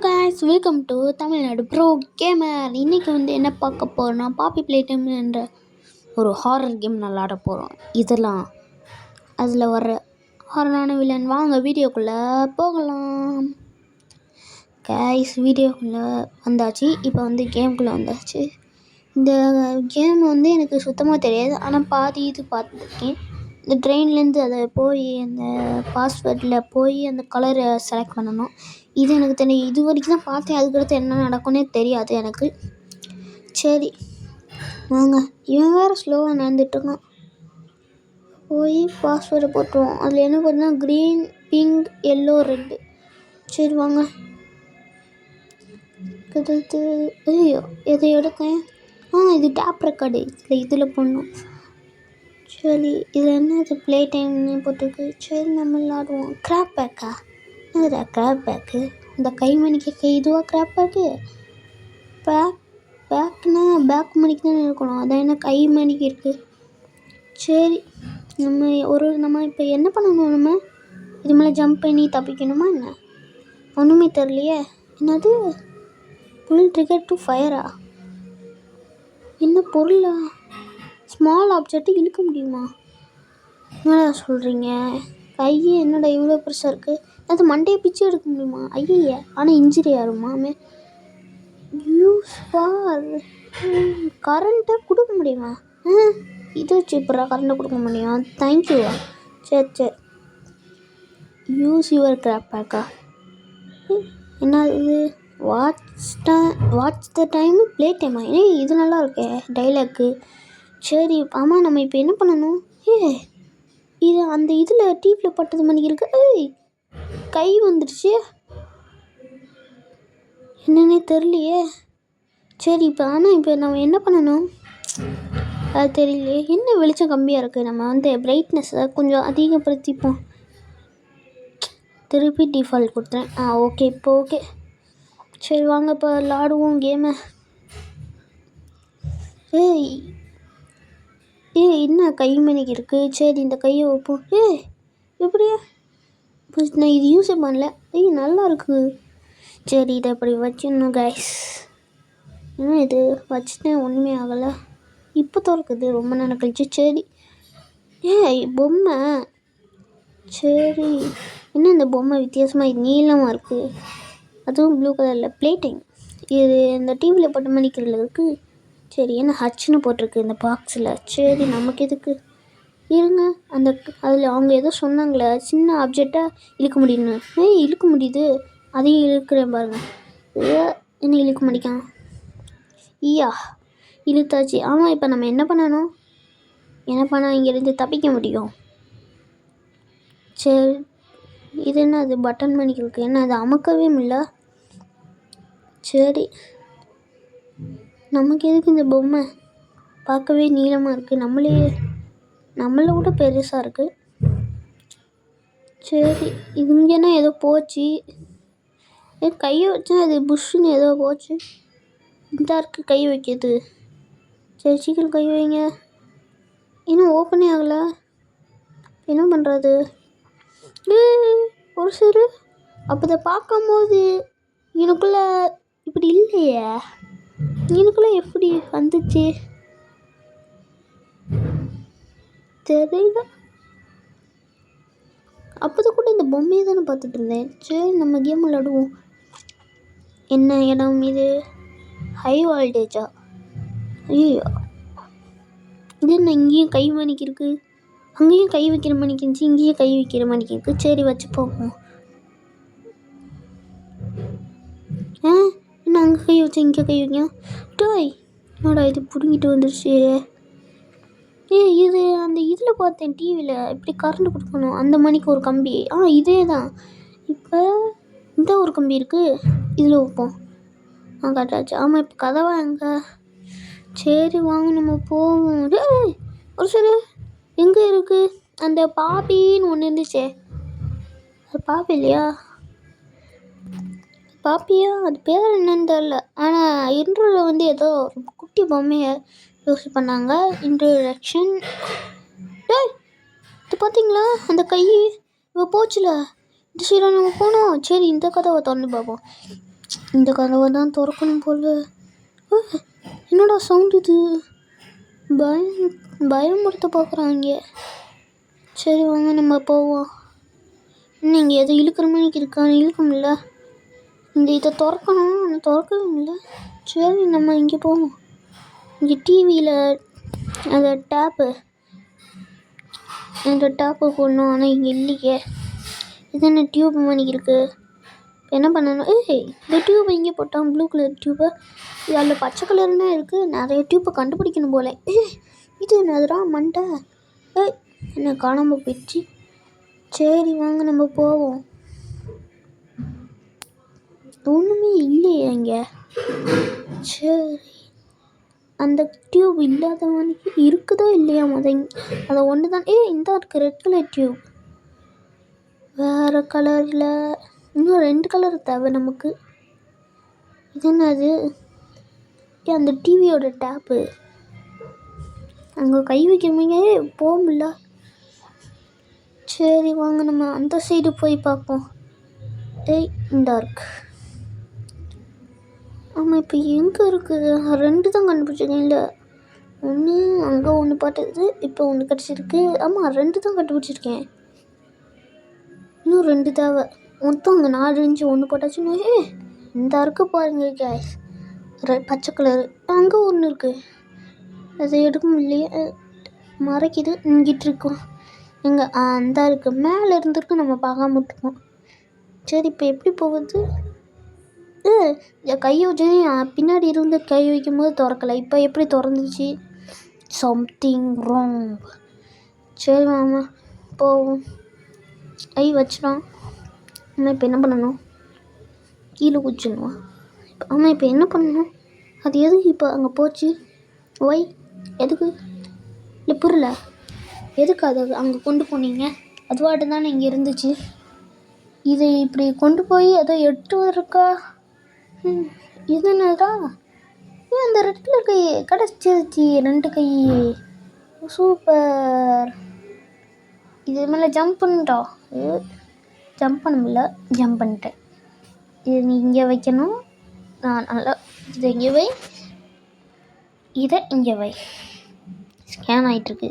Guys, welcome to Tamil Nadu bro gamer. இன்றைக்கி என்ன பார்க்க போகிறோன்னா, பாப்பி ப்ளே டைம் என்ற ஒரு ஹாரர் கேம் விளாட போகிறோம். இதெல்லாம் அதில் வர ஹாரரான வில்லன். வாங்க வீடியோக்குள்ளே போகலாம். கைஸ், வீடியோக்குள்ளே வந்தாச்சு. இப்போ கேமுக்குள்ளே வந்தாச்சு. இந்த கேம் எனக்கு சுத்தமாக தெரியாது, ஆனால் பாதி இது பார்த்துருக்கேன். இந்த ட்ரெயின்லேருந்து அதை போய் அந்த பாஸ்வேர்டில் போய் அந்த கலரை செலக்ட் பண்ணணும். இது எனக்கு தெரியும். இது வரைக்கும் தான் பார்த்தேன். அதுக்கடுத்து என்ன நடக்கும்னே தெரியாது எனக்கு. சரி வாங்க. இவன் வேறு ஸ்லோவாக நடந்துட்டுருக்கான். போய் பாஸ்வேர்டை போட்டுருவோம். அதில் என்ன பார்த்தீங்கன்னா க்ரீன், பிங்க், எல்லோ, ரெட்டு. சரி வாங்க. ஐயோ எதை எடுத்தேன்? இது டேப் ரெக்கார்டு. இதில் போடணும். சரி இதில் என்ன இது ப்ளே டைம்னு போட்டிருக்கு. சரி நம்ம விளாடுவோம். கிராப் பேக்கா? என்னதுடா கிராப் பேக்கு? இந்த கைமணிக்கு இதுவாக கிராப் பேக்கு? பேக்னா பேக் மணிக்கு தானே இருக்கணும். அதான் என்ன கை மணிக்கு இருக்குது. சரி நம்ம இப்போ என்ன பண்ணணும்? நம்ம இது மேலே ஜம்ப் பண்ணி தப்பிக்கணுமா என்ன? ஒன்றுமே தெரியலையே. என்னது புல் ட்ரிகர் டு ஃபயரா? என்ன பொருளா? ஸ்மால் ஆப்ஜெக்ட்டு இழுக்க முடியுமா? என்னடா சொல்கிறீங்க? கையை என்னடா இவ்வளோ பெருசாக இருக்குது? அது மண்டையை பிச்சு எடுக்க முடியுமா? ஐய, ஆனால் இன்ஜுரி ஆகுமாமே. யூஸ் ஃபார் கரண்ட்டை கொடுக்க முடியுமா? இது வச்சு இப்போரா கரண்ட்டை கொடுக்க முடியும்? தேங்க்யூவா? சரி யூஸ் யுவர் கிராப் பேக்கா? என்ன இது? வாட்ச் த டைம் ப்ளே டைமா? இது நல்லா இருக்கே டைலாக்கு. சரி ஆமாம், நம்ம இப்போ என்ன பண்ணணும்? இது அந்த இதில் டிவியில் பட்டது மணிக்கு இருக்கு. கை வந்துடுச்சு, என்னன்னே தெரியலையே. சரி இப்போ நம்ம என்ன பண்ணணும்? அது தெரியலையே. என்ன வெளிச்சம் கம்மியாக இருக்குது. நம்ம பிரைட்னஸை கொஞ்சம் அதிகப்படுத்திப்போம். திருப்பி டிஃபால்ட் கொடுத்தேன். ஓகே, இப்போ ஓகே. சரி வாங்க இப்போ விளாடுவோம் கேமை. என்ன கை மணிக்கு இருக்குது? சரி இந்த கையை வைப்போம். எப்படியா? நான் இது யூஸே பண்ணல. நல்லா இருக்குது. சரி இதை இப்படி வச்சிடணும் கைஸ். இது வச்சுட்டேன், ஒன்றுமே ஆகலை. இப்போ திறக்குது ரொம்ப நேரம் கழிச்சு. சரி பொம்மை. சரி என்ன இந்த பொம்மை வித்தியாசமாக நீளமாக இருக்குது, அதுவும் ப்ளூ கலரில். ப்ளே டைம் இது இந்த டிவியில் போட்ட மணிக்கிறதுல இருக்குது. சரி என்ன ஹச்னு போட்டிருக்கு இந்த பாக்ஸில். சரி நமக்கு எதுக்கு இருங்க. அதில் அவங்க ஏதோ சொன்னாங்களே சின்ன ஆப்ஜெக்டாக இழுக்க முடியும்னு. இழுக்க முடியுது. அதையும் இழுக்கிறேன் பாருங்கள். என்ன இழுக்க முடியும்? இழுத்தாச்சு. ஆமாம், இப்போ நம்ம என்ன பண்ணணும்? என்ன பண்ணால் இங்கேருந்து தப்பிக்க முடியும்? சரி இது என்ன? அது பட்டன் மணிக்கு இருக்குது. என்ன அது அமுக்கவே முடியல. சரி நமக்கு எதுக்கு இந்த பொம்மை? பார்க்கவே நீளமாக இருக்குது, நம்மளை விட பெருசாக இருக்குது. சரி இது இங்கேனா ஏதோ போச்சு. கையை வச்சா அது புஷ்ஷுன்னு ஏதோ போச்சு. இந்த இருக்குது கை வைக்கிறது. சரி சீக்கிரம் கை வைங்க. இன்னும் ஓப்பனே ஆகலை. என்ன பண்ணுறது? ஒரு சிறு அப்போ இதை பார்க்கும்போது எனக்குள்ளே இப்படி இல்லையே. எனக்குள்ளே எப்படி வந்துச்சு தெரியல. அப்போது கூட இந்த பொம்மையை தானே பார்த்துட்டு இருந்தேன். சரி நம்ம கேம் விளாடுவோம். என்ன இடம் இது? ஹை வால்டேஜா? ஐயோ இது என்ன? இங்கேயும் கை மணிக்கு இருக்குது, அங்கேயும் கை வைக்கிற மணிக்கு இருந்துச்சு, இங்கேயும் கை வைக்கிற மணிக்கு இருக்குது. சரி வச்சு போவோம். என்ன அங்கே கை வச்சா இங்கே கை வைக்க? என்னடா இது பிடுங்கிட்டு வந்துடுச்சு. இது அந்த இதில் பார்த்தேன் டிவியில் இப்படி கரண்ட் கொடுக்கணும். அந்த மணிக்கு ஒரு கம்பி. இதே தான். இப்போ இந்த ஒரு கம்பி இருக்குது, இதில் வைப்போம். கரெக்டாச்சு. ஆமாம், இப்போ கதவா எங்கே? சரி வாங்க நம்ம போவோம். ஒரு சில எங்கே இருக்குது? அந்த பாப்பின்னு ஒன்று இருந்துச்சே, அது பாப்பி இல்லையா? பாப்பியா? அது பேர் என்னன்னு தெரில. ஆனால் இன்ட்ரோவில் ஏதோ குட்டி பொம்மையை யூஸ் பண்ணாங்க. இன்ட்ரோடக்ஷன். இது பார்த்தீங்களா அந்த கை? இப்போ போச்சுல. இந்த சைடாக நம்ம போனோம். சரி இந்த கதவை திறந்து பார்ப்போம். இந்த கதவை தான் திறக்கணும் போல். என்னடா சவுண்ட் இது? பயமுறுத்த பார்க்குறாங்க. சரி வாங்க நம்ம போவோம். இன்னும் இங்கே எதுவும் இழுக்கிற மாதிரி இருக்கான்னு இழுக்க முடியல. இந்த இதை திறக்கணும், ஆனால் திறக்கவே முடியல. சரி நம்ம இங்கே போவோம். இங்கே டிவியில் அந்த டேப்பு போடணும், ஆனால் இங்கே இல்லையே. இது என்ன டியூப் மாதிரி இருக்குது? என்ன பண்ணணும்? இந்த டியூப்பை இங்கே போட்டான், ப்ளூ கலர் டியூப்பை. இது அதில் பச்சை கலர்னா இருக்குது. நிறைய டியூப்பை கண்டுபிடிக்கணும் போல. இது என்னதுடா மண்டை? என்ன காணாமல் போயிடுச்சு. சரி வாங்க நம்ம போவோம். ஒன்றுமே இல்லையே இங்கே. சரி அந்த டியூப் இல்லாதவனுக்கு இருக்குதோ இல்லையா அதை ஒன்று தான். இந்த இருக்குது ரெட் கலர் டியூப். வேறு கலரில் இன்னும் 2 கலர் தேவை நமக்கு. இது என்னது? அந்த டிவியோட டேப்பு. அங்கே கை வைக்கிறவங்க போக முடியல. சரி வாங்க நம்ம அந்த சைடு போய் பார்ப்போம். இந்த இருக்கு. ஆமாம் இப்போ எங்கே இருக்குது? 2 தான் கண்டுபிடிச்சிருக்கேன். இல்லை ஒன்று அங்கே ஒன்று பார்த்தது, இப்போ ஒன்று கிடச்சிருக்கு. ஆமாம் 2 தான் கண்டுபிடிச்சிருக்கேன். இன்னும் 2 தேவை. மொத்தம் அங்கே 4 இருந்துச்சு. ஒன்று போட்டாச்சுன்னு இந்த இருக்கு பாருங்க கேஸ். பச்சை கலரு. அங்கே ஒன்று இருக்குது. அதை எடுக்க முடியலையே, மறைக்குது. இங்கிட்டு இருக்கோம் எங்கே? அந்த இருக்குது. மேலே இருந்திருக்கு, நம்ம பார்க்காம விட்டுருக்கோம். சரி இப்போ எப்படி போகுது? கையை வச்சு பின்னாடி இருந்து கை வைக்கும்போது திறக்கலை. இப்போ எப்படி திறந்துச்சு? Something wrong. சரி மாமா போவோம். கை வச்சிடும். ஆனால் இப்போ என்ன பண்ணணும்? கீழே குச்சிடணும். ஆமாம் இப்போ என்ன பண்ணணும்? அது எதுக்கு இப்போ அங்கே போச்சு? ஒய் எதுக்கு? இல்லை புரியல. எதுக்கு அதை அங்கே கொண்டு போனீங்க? அதுவாட்டு தானே இங்கே இருந்துச்சு. இதை இப்படி கொண்டு போய் அதை எடுத்து இருக்கா? இது என்னடா? அந்த ரெட் கலர் கை கிடச்சிருச்சு. 2 கை. சூப்பர். இது மேலே ஜம்ப் பண்ணிட்டோம். ஜம்ப் பண்ண முடியல, ஜம்ப் பண்ணிட்டேன். இது நீ இங்கே வைக்கணும். நான் நல்லா இதை இங்கே வை, இதை இங்கே வை. ஸ்கேன் ஆகிட்டுருக்கு.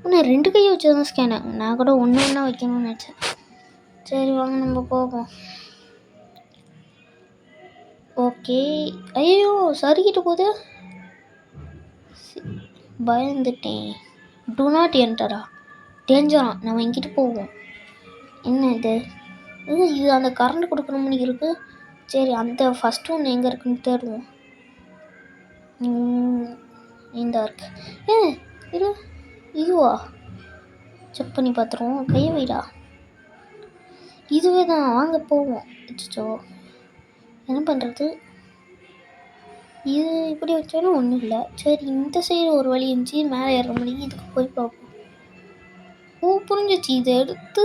இன்னும் 2 கையை வச்சு தான் ஸ்கேன் ஆகும். நான் கூட ஒன்று வைக்கணும்னு நினச்சேன். சரி வாங்க நம்ம போவோம். ஓகே. ஐயோ சரிக்கிட்டு போகுது. பயந்துட்டேன். டூ நாட் என்டரா? டேஞ்சரா? நம்ம இங்கிட்டு போவோம். என்ன இது? இது அந்த கரண்ட் கொடுக்குற மாதிரி இருக்குது. சரி அந்த ஃபஸ்ட்டு ஒன்று எங்கே இருக்குன்னு தேடுவோம். இந்த இருக்கு. இது இதுவா? செக் பண்ணி பார்த்துருவோம். கையை வைடா. இதுவே தான். வாங்க போவோம். அச்சோ என்ன பண்ணுறது? இது இப்படி வச்சாலும் ஒன்றும் இல்லை. சரி இந்த சைடு ஒரு வழி இருந்துச்சு, மேலே ஏற முடியும். இதுக்கு போய் பார்ப்போம். புரிஞ்சிச்சு. இதை எடுத்து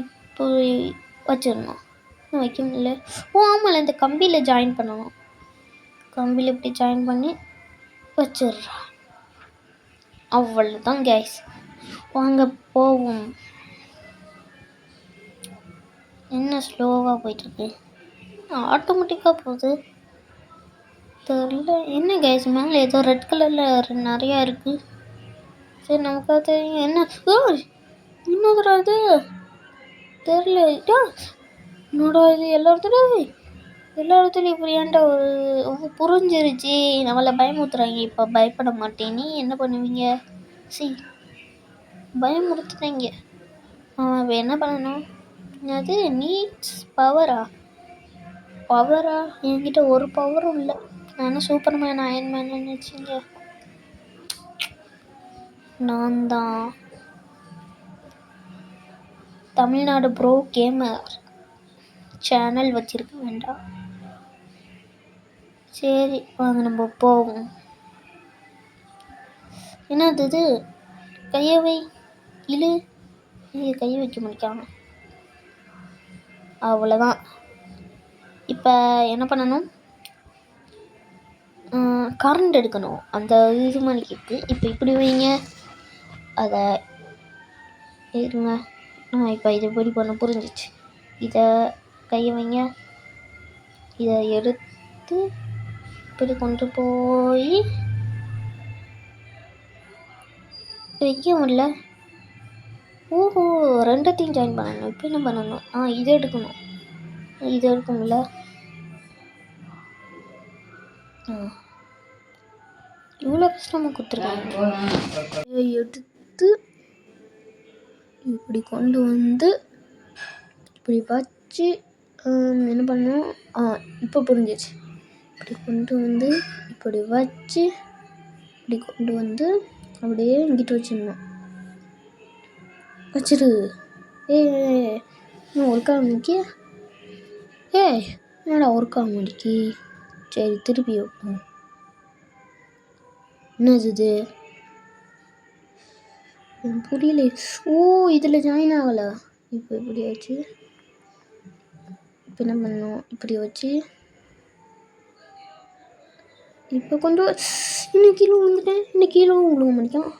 இப்போ வச்சிடணும். வைக்க முடியல. ஆமாம் இந்த கம்பியில் ஜாயின் பண்ணணும். கம்பியில் இப்படி ஜாயின் பண்ணி வச்சிடுறா. அவ்வளோதான் கேஸ். வாங்க போவோம். என்ன ஸ்லோவாக போயிட்டுருக்கு? ஆட்டோமேட்டிக்காக போகுது தெரியல. என்ன கேஸ் மேலே ஏதோ ரெட் கலரில் நிறையா இருக்குது. சரி நமக்கு அது என்ன இன்னொரு அது தெரியல. என்னோட இது எல்லா இடத்துலையும் இப்படி ஏன்டா ஒரு புரிஞ்சிருச்சு. நம்மளை பயமுறுத்துறாங்க. இப்போ பயப்பட மாட்டேன். நீ என்ன பண்ணுவீங்க? பயமுறுத்துனாங்க. இப்போ என்ன பண்ணணும்? அது நீட்ஸ் பவரா? என்கிட்ட ஒரு பவரும் இல்லை. நான் சூப்பர்மேன் அயன்மேன் நினச்சிங்க. நான் தான் தமிழ்நாடு ப்ரோ கேமர் சேனல் வச்சுருக்க வேண்டாம். சரி வாங்க நம்ம போவோம். என்னது இது? கையை வை. இழு. கையை வைக்க முடிக்காம அவ்வளோதான். இப்போ என்ன பண்ணணும்? கரண்ட் எடுக்கணும். அந்த இது மாதிரி இருக்குது. இப்போ இப்படி வைங்க. அதை இருங்க. இப்போ இது எப்படி பண்ண புரிஞ்சிச்சு. இதை கையை வைங்க. இதை எடுத்து இப்படி கொண்டு போய் வைக்க முடியல. ஓஹோ, ரெண்டத்தையும் ஜாயின் பண்ணணும். இப்போ என்ன பண்ணணும்? இதை எடுக்கணும். இது எடுக்கணும்ல. இவ்வளோ கஷ்டமாக கொடுத்துருக்காங்க. எடுத்து இப்படி கொண்டு வந்து இப்படி வச்சு என்ன பண்ணணும்? இப்போ புரிஞ்சிச்சு. இப்படி கொண்டு வந்து இப்படி வச்சு இப்படி கொண்டு வந்து அப்படியே இங்கிட்டு வச்சிடணும். வச்சிரு. இன்னும் ஒர்க் ஆக முடிக்கி. என்னடா ஒர்க் ஆக முடிக்கி? சரி, திருப்பி வைப்போம். என்னது இது? புரியல. இதில் ஜாயின் ஆகலை. இப்போ இப்படி வச்சு இப்போ என்ன பண்ணணும்? இப்படி வச்சு இப்போ கொண்டு இன்னும் கீழே விழுந்துட்டேன். இன்னும் கீழே விழுக மாட்டேன்.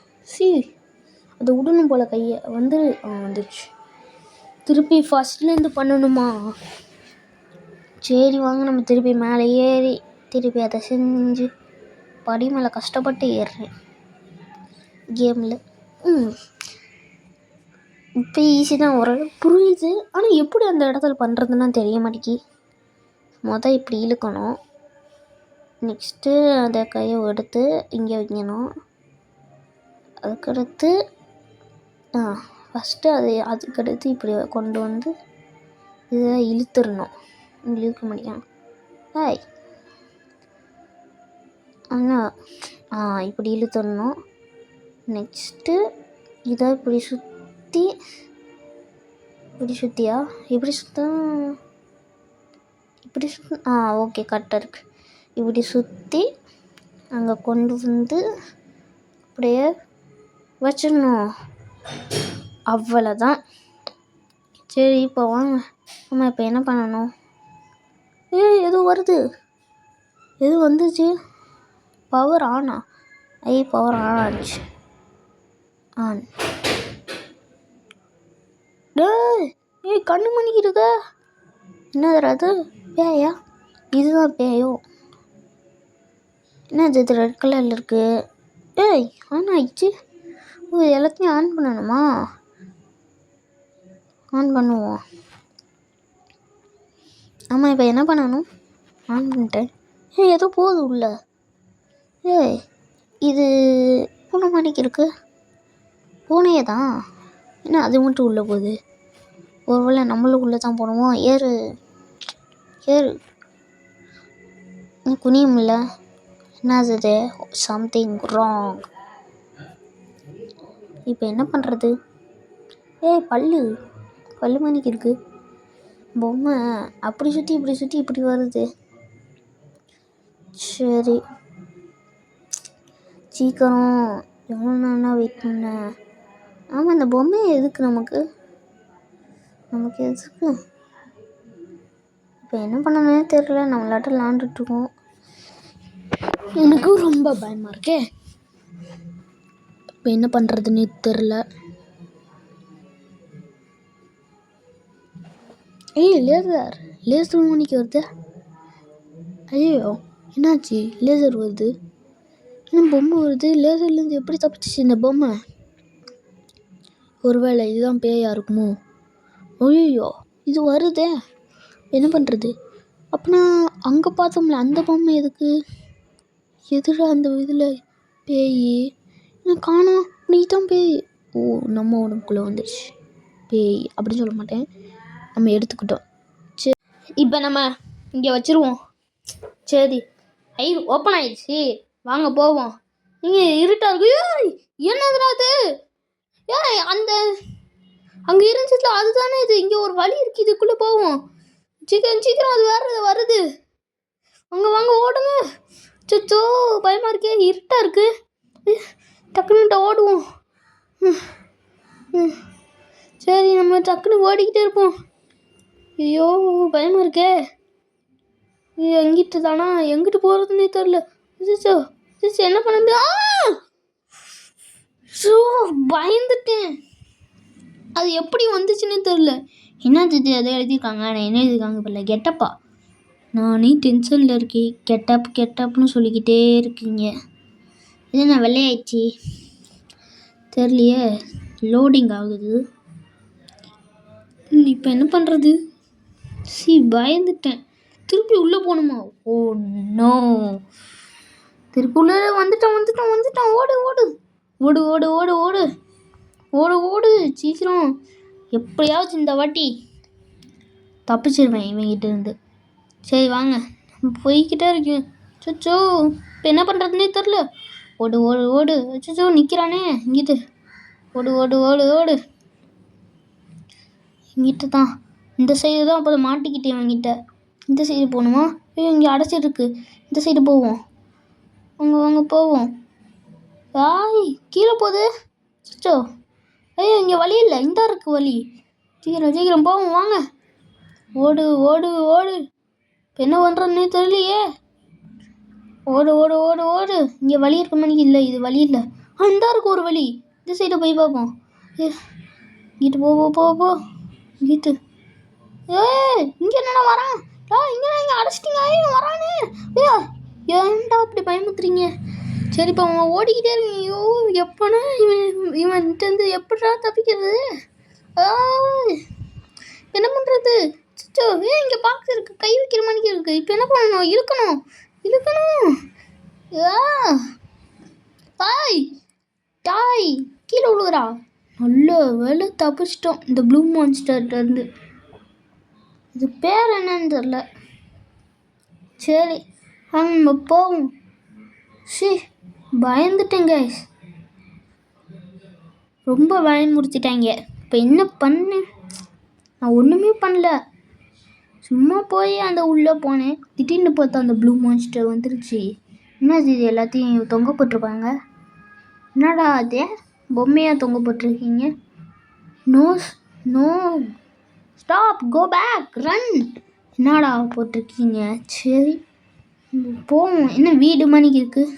அதை விடணும் போல் கையை வந்துடுச்சு. திருப்பி ஃபஸ்ட்லேருந்து பண்ணணுமா? சரி வாங்க, நம்ம திருப்பி மேலே ஏறி திருப்பி அதை செஞ்சு படி மேலே கஷ்டப்பட்டு ஏறுறேன் கேமில். இப்போ ஈஸி தான், ஓரளவு புரியுது. ஆனால் எப்படி அந்த இடத்துல பண்ணுறதுன்னா தெரிய மாட்டேங்கி. இப்படி இழுக்கணும். நெக்ஸ்ட்டு அந்த கையை எடுத்து இங்கே வைக்கணும். அதுக்கடுத்து ஃபஸ்ட்டு அதுக்கடுத்து இப்படி கொண்டு வந்து இதை இழுத்துடணும். இழுக்க முடியும். இப்படி இழுத்துடணும். நெக்ஸ்ட்டு இதை இப்படி சுற்றி இப்படி சுற்றியா இப்படி இப்படி ஓகே, கரெக்டாக இருக்குது. இப்படி சுற்றி அங்கே கொண்டு வந்து அப்படியே வச்சிடணும். அவ்வளோதான். சரி, இப்போ வாங்க. நம்ம இப்போ என்ன பண்ணணும்? எதுவும் வருது. எது வந்துச்சு? பவர் ஆனா? பவர் ஆன் ஆச்சு. கண்ணு மணிக்கிருக்க. என்னது அது? பேயா? இதுதான் பேயோ? என்னது இது ரெட் கலரில் இருக்குது? ஆன் ஆயிடுச்சு. எல்லாத்தையும் ஆன் பண்ணணுமா? ஆன் பண்ணுவோம். ஆமாம், இப்போ என்ன பண்ணணும்? ஆன் பண்ணிட்டேன். ஏதோ போகுது உள்ள. இது பூனை மணிக்கு இருக்கு. பூனையே தான். என்ன அது மட்டும் உள்ளே போகுது? ஒருவேளை நம்மளும் உள்ளே தான் போடுவோம். ஏறு குனியும் இல்லை. என்னது? Something wrong. இப்போ என்ன பண்ணுறது? பல்லு மணிக்கு இருக்கு. பொம்மை அப்படி சுற்றி இப்படி சுற்றி இப்படி வருது. சரி, சீக்கிரம். எவ்வளோ நாளா வெயிட் பண்ண? ஆமாம், இந்த பொம்மை எதுக்கு நமக்கு எதுக்கு? இப்போ என்ன பண்ணணும்னே தெரியல. நம்மளாட்ட விளாண்டுட்ருக்கோம். எனக்கும் ரொம்ப பயமாக இருக்கே. இப்போ என்ன பண்ணுறதுன்னே தெரில. லேசர் மணிக்கு வருது. ஐயோ, என்னாச்சு? லேசர் வருது. இன்னும் பொம்மை வருது. லேசர்லேருந்து எப்படி தப்பிச்சிச்சு இந்த பொம்மை? ஒருவேளை இதுதான் பேயா இருக்குமோ? ஐயோ, இது வருதே. என்ன பண்ணுறது? அப்படின்னா அங்கே பார்த்தோம்ல அந்த பொம்மை எதுக்கு? எதிர அந்த இதில் பேய் என்ன காணோம்? நீ தான் பேய். நம்ம உடம்புக்குள்ளே வந்துடுச்சு பேய். அப்படின்னு சொல்ல மாட்டேன், நம்ம எடுத்துக்கிட்டோம். சரி, இப்போ நம்ம இங்கே வச்சுருவோம். சரி, ஓப்பன் ஆயிடுச்சு. வாங்க போவோம். இங்கே இருட்டா இருக்கு. என்னதுடா அது? அந்த அங்கே இருந்துச்சுல அதுதானே இது. இங்கே ஒரு வழி இருக்குது, இதுக்குள்ளே போவோம். சீக்கிரம் அது வருது. வாங்க ஓடுங்க. சச்சோ, பயமாக இருக்கே. இருட்டாக இருக்குது. டக்குன்னு ஓடுவோம். சரி, நம்ம டக்குன்னு ஓடிக்கிட்டே இருப்போம். ஐயோ, பயமாக இருக்கே. எங்கிட்டு தானா? எங்கிட்டு போகிறதுனே தெரில. என்ன பண்ணுது? பயந்துட்டேன். அது எப்படி வந்துச்சுன்னே தெரில. என்ன இது எதை எழுதியிருக்காங்க? நான் என்ன எழுதியிருக்காங்க இப்போ கெட்டப்பா? நானே டென்ஷனில் இருக்கேன். கெட்டப்னு சொல்லிக்கிட்டே இருக்கீங்க. இது என்ன வெள்ளையாயிடுச்சு தெரியலையே. லோடிங் ஆகுது. இப்போ என்ன பண்ணுறது? பயந்துட்டேன். திருப்பி உள்ளே போகணுமா? Oh no. திருப்பி உள்ளே வந்துட்டேன். ஓடு ஓடு ஓடு ஓடு ஓடு ஓடு ஓடு ஓடு சீக்கிரம். எப்படியாவது இந்த வாட்டி தப்பிச்சிருவேன் இவங்கிட்ட இருந்து. சரி வாங்க, போய்கிட்டே இருக்கேன். அச்சோ இப்போ என்ன பண்ணுறதுனே தெரில. ஓடு ஓடு ஓடு. அச்சோ நிற்கிறானே இங்கிட்டு. ஓடு ஓடு ஓடு ஓடு. இங்கிட்ட தான், இந்த சைடு தான். அப்போ மாட்டிக்கிட்டேன் இவங்கிட்ட. இந்த சைடு போகணுமா? ஐயோ இங்கே அடைச்சிருக்கு. இந்த சைடு போவோம். வாங்க போவோம். கீழே போகுது. அச்சோ ஐயோ இங்கே வழி இல்லை. இந்த இருக்கு வழி. சீக்கிரம் போவோம் வாங்க. ஓடு ஓடு ஓடு. இப்போ என்ன பண்ணுறதுனே தெரியலையே. ஓடு ஓடு ஓடு ஓடு. இங்கே வழி இருக்க மாதிரி இல்லை. இது வழி இல்லை. இந்த இருக்கு ஒரு வழி. இந்த சைடு போய் பார்ப்போம். இங்கிட்டு போ இங்கிட்டு. இங்கே என்னடா வரான்? இங்கே அடைச்சிட்டிங்க. வரானே. ஏன்டா அப்படி பயமுத்துறீங்க? சரிப்பா அவன் ஓடிக்கிட்டே இருக்கீங்க. ஐயோ எப்போனா இவன்ட்டு எப்படா தப்பிக்கிறது? என்ன பண்ணுறது? சிச்சோ இங்கே பாக்ஸ் இருக்குது. கை வைக்கிற மாதிரி இருக்குது. இப்போ என்ன பண்ணணும்? இழுக்கணும். டாய் கீழே விழுகுறா. நல்ல வேலை தப்பிச்சிட்டோம் இந்த ப்ளூ மான்ஸ்டர்லேருந்து. இது பேர் என்னன்னு தெரில. சரி வாங்க நம்ம போவோம். பயந்துட்டேங்க. ரொம்ப பயமுறுத்திட்டாங்க. இப்போ என்ன பண்ணு? நான் ஒன்றுமே பண்ணல. சும்மா போய் அந்த உள்ளே போனேன். திடீர்னு பார்த்தா அந்த ப்ளூ மான்ஸ்டர் வந்துருச்சு. என்னது இது? எல்லாத்தையும் தொங்க போட்டிருப்பாங்க. என்னடா அது? பொம்மையாக தொங்க போட்டிருக்கீங்க. No stop, go back, run. என்னடா போட்டிருக்கீங்க? சரி போவோம். என்ன வீடு மணிக்கு இருக்குது?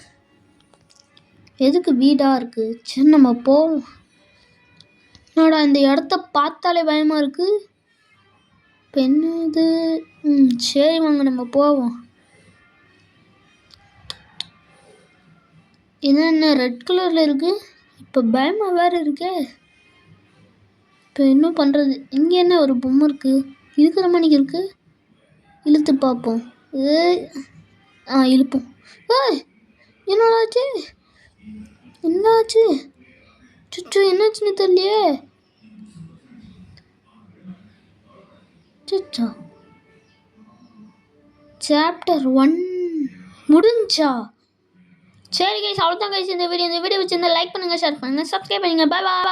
எதுக்கு வீடாக இருக்குது? சரி நம்ம போவோம். என்னடா இந்த இடத்த பார்த்தாலே பயமாக இருக்குது. இப்போ என்னது? சரி வாங்க நம்ம போவோம். என்ன ரெட் கலரில் இருக்குது? இப்போ பயமாக வேறு இருக்கே. இப்போ என்ன பண்ணுறது? இங்கே என்ன ஒரு பொம்மை இருக்குது? இருக்கிற மணிக்கு இருக்குது. இழுத்து பார்ப்போம். இழுப்போம். என்னாச்சு? சுச்சு என்னாச்சுன்னு தெரியலையே. சுச்சா சாப்டர் 1 முடிஞ்சா? சரி கைஸ் அவ்வளோதான் கைஸ் இந்த வீடியோ. வச்சுருந்தா லைக் பண்ணுங்கள், ஷேர் பண்ணுங்கள், சப்ஸ்கிரைப் பண்ணுங்கள். பாய் பாய்.